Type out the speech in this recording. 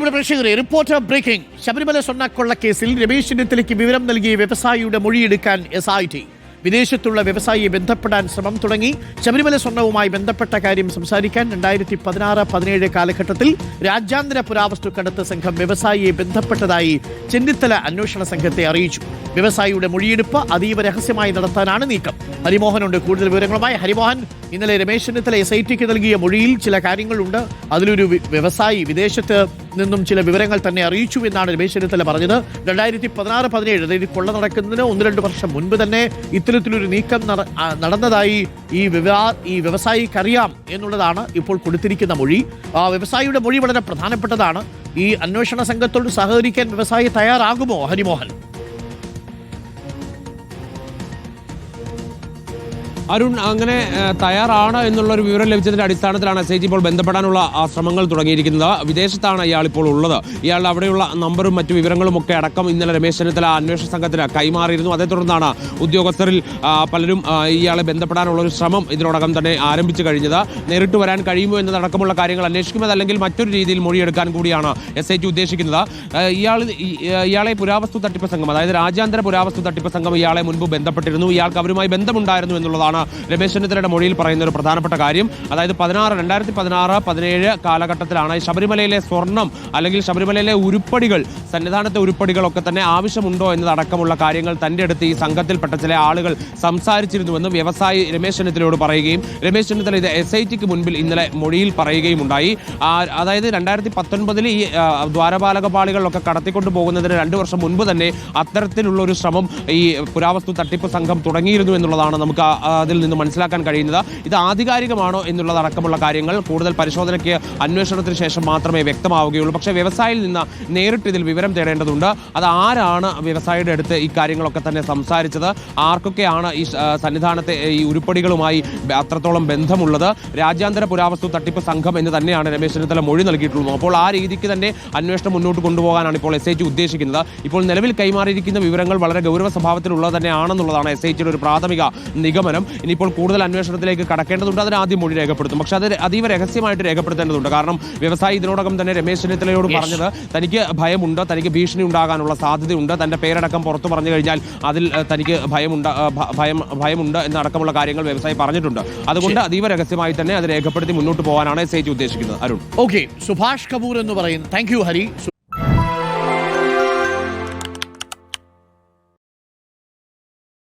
പ്രിയപ്പെട്ട പ്രേക്ഷകരെ, reporter breaking. Sabarimala സ്വർണ്ണക്കൊള്ള കേസിൽ രമേശ് ചെന്നിത്തലയ്ക്ക് വിവരം നൽകിയ വ്യവസായിയുടെ മൊഴിയെടുക്കാൻ SIT. വിദേശത്തുള്ള വ്യവസായിയെ ബന്ധപ്പെടാൻ ശ്രമം തുടങ്ങി. ശബരിമല സ്വർണ്ണവുമായി ബന്ധപ്പെട്ട കാര്യം സംസാരിക്കാൻ 2016-17 കാലഘട്ടത്തിൽ രാജ്യാന്തര പുരാവസ്തു കടത്ത് സംഘം വ്യവസായിയെ ബന്ധപ്പെട്ടതായി ചെന്നിത്തല അന്വേഷണ സംഘത്തെ അറിയിച്ചു. വ്യവസായിയുടെ മൊഴിയെടുപ്പ് അതീവ രഹസ്യമായി നടത്താനാണ് നീക്കം. ഹരിമോഹനുണ്ട് കൂടുതൽ വിവരങ്ങളുമായി. ഹരിമോഹൻ, ഇന്നലെ രമേശ് ചെന്നിത്തല SITക്ക് നൽകിയ മൊഴിയിൽ ചില കാര്യങ്ങളുണ്ട്. അതിലൊരു വ്യവസായി വിദേശത്ത് നിന്നും ചില വിവരങ്ങൾ തന്നെ അറിയിച്ചു എന്നാണ് രമേശ് ചെന്നിത്തല പറഞ്ഞത്. 2016-17 അതായത് കൊള്ള നടക്കുന്നതിന് 1-2 വർഷം മുൻപ് തന്നെ ഇത്തരത്തിലൊരു നീക്കം നടന്നതായി ഈ വ്യവസായിക്കറിയാം എന്നുള്ളതാണ് ഇപ്പോൾ കൊടുത്തിരിക്കുന്ന മൊഴി. വ്യവസായിയുടെ മൊഴി വളരെ പ്രധാനപ്പെട്ടതാണ്. ഈ അന്വേഷണ സംഘത്തോട് സഹകരിക്കാൻ വ്യവസായി തയ്യാറാകുമോ ഹരിമോഹൻ? അരുൺ, അങ്ങനെ തയ്യാറാണ് എന്നുള്ളൊരു വിവരം ലഭിച്ചതിന്റെ അടിസ്ഥാനത്തിലാണ് SIT ഇപ്പോൾ ബന്ധപ്പെടാനുള്ള ശ്രമങ്ങൾ തുടങ്ങിയിരിക്കുന്നത്. വിദേശത്താണ് ഇയാൾ ഇപ്പോൾ ഉള്ളത്. ഇയാളുടെ അവിടെയുള്ള നമ്പറും മറ്റു വിവരങ്ങളും ഒക്കെ അടക്കം ഇന്നലെ രമേശ് ചെന്നിത്തല അന്വേഷണ സംഘത്തിന് കൈമാറിയിരുന്നു. അതേ തുടർന്നാണ് ഉദ്യോഗസ്ഥരിൽ പലരും ഇയാളെ ബന്ധപ്പെടാനുള്ള ഒരു ശ്രമം ഇതിനോടകം തന്നെ ആരംഭിച്ചു കഴിഞ്ഞത്. നേരിട്ട് വരാൻ കഴിയുമോ എന്നതടക്കമുള്ള കാര്യങ്ങൾ അന്വേഷിക്കും. അതല്ലെങ്കിൽ മറ്റൊരു രീതിയിൽ മൊഴിയെടുക്കാൻ കൂടിയാണ് SIT ഉദ്ദേശിക്കുന്നത്. ഇയാളെ പുരാവസ്തു തട്ടിപ്പ് സംഘം, അതായത് രാജ്യാന്തര പുരാവസ്തു തട്ടിപ്പ് സംഘം ഇയാളെ മുൻപ് ബന്ധപ്പെട്ടിരുന്നു. ഇയാൾക്ക് അവരുമായി ബന്ധമുണ്ടായിരുന്നു എന്നുള്ളതാണ് രമേശ് ചെന്നിത്തലയുടെ മൊഴിയിൽ പറയുന്ന ഒരു പ്രധാനപ്പെട്ട കാര്യം. അതായത് 2016-17 കാലഘട്ടത്തിലാണ് ശബരിമലയിലെ സ്വർണം അല്ലെങ്കിൽ ശബരിമലയിലെ ഉരുപ്പടികൾ, സന്നിധാനത്തെ ഉരുപ്പടികളൊക്കെ തന്നെ ആവശ്യമുണ്ടോ എന്നതടക്കമുള്ള കാര്യങ്ങൾ തന്റെ അടുത്ത് ഈ സംഘത്തിൽപ്പെട്ട ചില ആളുകൾ സംസാരിച്ചിരുന്നുവെന്ന് വ്യവസായി രമേശ് ചെന്നിത്തലയോട് പറയുകയും രമേശ് ചെന്നിത്തല ഇത് SITക്ക് മുൻപിൽ ഇന്നലെ മൊഴിയിൽ പറയുകയും ഉണ്ടായി. അതായത് 2019 ഈ ദ്വാരപാലക പാളികളിലൊക്കെ കടത്തിക്കൊണ്ടു പോകുന്നതിന് 2 വർഷം മുൻപ് തന്നെ അത്തരത്തിലുള്ള ഒരു ശ്രമം ഈ പുരാവസ്തു തട്ടിപ്പ് സംഘം തുടങ്ങിയിരുന്നു എന്നുള്ളതാണ് നമുക്ക് അതിൽ നിന്ന് മനസ്സിലാക്കാൻ കഴിയുന്നത്. ഇത് ആധികാരികമാണോ എന്നുള്ളതടക്കമുള്ള കാര്യങ്ങൾ കൂടുതൽ പരിശോധനയ്ക്ക് അന്വേഷണത്തിന് ശേഷം മാത്രമേ വ്യക്തമാവുകയുള്ളൂ. പക്ഷേ വ്യവസായിയിൽ നിന്ന് നേരിട്ട് ഇതിൽ വിവരം തേടേണ്ടതുണ്ട്. അത് ആരാണ് വ്യവസായിയുടെ അടുത്ത് ഈ കാര്യങ്ങളൊക്കെ തന്നെ സംസാരിച്ചത്, ആർക്കൊക്കെയാണ് ഈ സന്നിധാനത്തെ ഈ ഉരുപ്പടികളുമായി അത്രത്തോളം ബന്ധമുള്ളത്, രാജ്യാന്തര പുരാവസ്തു തട്ടിപ്പ് സംഘം എന്ന് തന്നെയാണ് രമേശ് ചെന്നിത്തല മൊഴി നൽകിയിട്ടുള്ളത്. അപ്പോൾ ആ രീതിക്ക് തന്നെ അന്വേഷണം മുന്നോട്ട് കൊണ്ടുപോകാനാണ് ഇപ്പോൾ SIT ഉദ്ദേശിക്കുന്നത്. ഇപ്പോൾ നിലവിൽ കൈമാറിയിരിക്കുന്ന വിവരങ്ങൾ വളരെ ഗൗരവ സ്വഭാവത്തിലുള്ളത് തന്നെയാണെന്നുള്ളതാണ് SITയുടെ ഒരു പ്രാഥമിക നിഗമനം. ഇനിയിപ്പോൾ കൂടുതൽ അന്വേഷണത്തിലേക്ക് കടക്കേണ്ടതുണ്ട്. അതിന് ആദ്യം മൊഴി രേഖപ്പെടുത്തും. പക്ഷേ അത് അതീവ രഹസ്യമായിട്ട് രേഖപ്പെടുത്തേണ്ടതുണ്ട്. കാരണം വ്യവസായി ഇതിനോടകം തന്നെ രമേശ് ചെന്നിത്തലയോട് പറഞ്ഞത് തനിക്ക് ഭയമുണ്ട്, തനിക്ക് ഭീഷണി ഉണ്ടാകാനുള്ള സാധ്യതയുണ്ട്, തന്റെ പേരടക്കം പുറത്തു പറഞ്ഞു കഴിഞ്ഞാൽ അതിൽ തനിക്ക് ഭയമുണ്ട് എന്നടക്കമുള്ള കാര്യങ്ങൾ വ്യവസായി പറഞ്ഞിട്ടുണ്ട്. അതുകൊണ്ട് അതീവ രഹസ്യമായി തന്നെ അത് രേഖപ്പെടുത്തി മുന്നോട്ട് പോകാനാണ് SIT ഉദ്ദേശിക്കുന്നത്. അരുൺ, ഓക്കെ, സുഭാഷ് കപൂർ എന്ന് പറയുന്നു. Thank you Hari.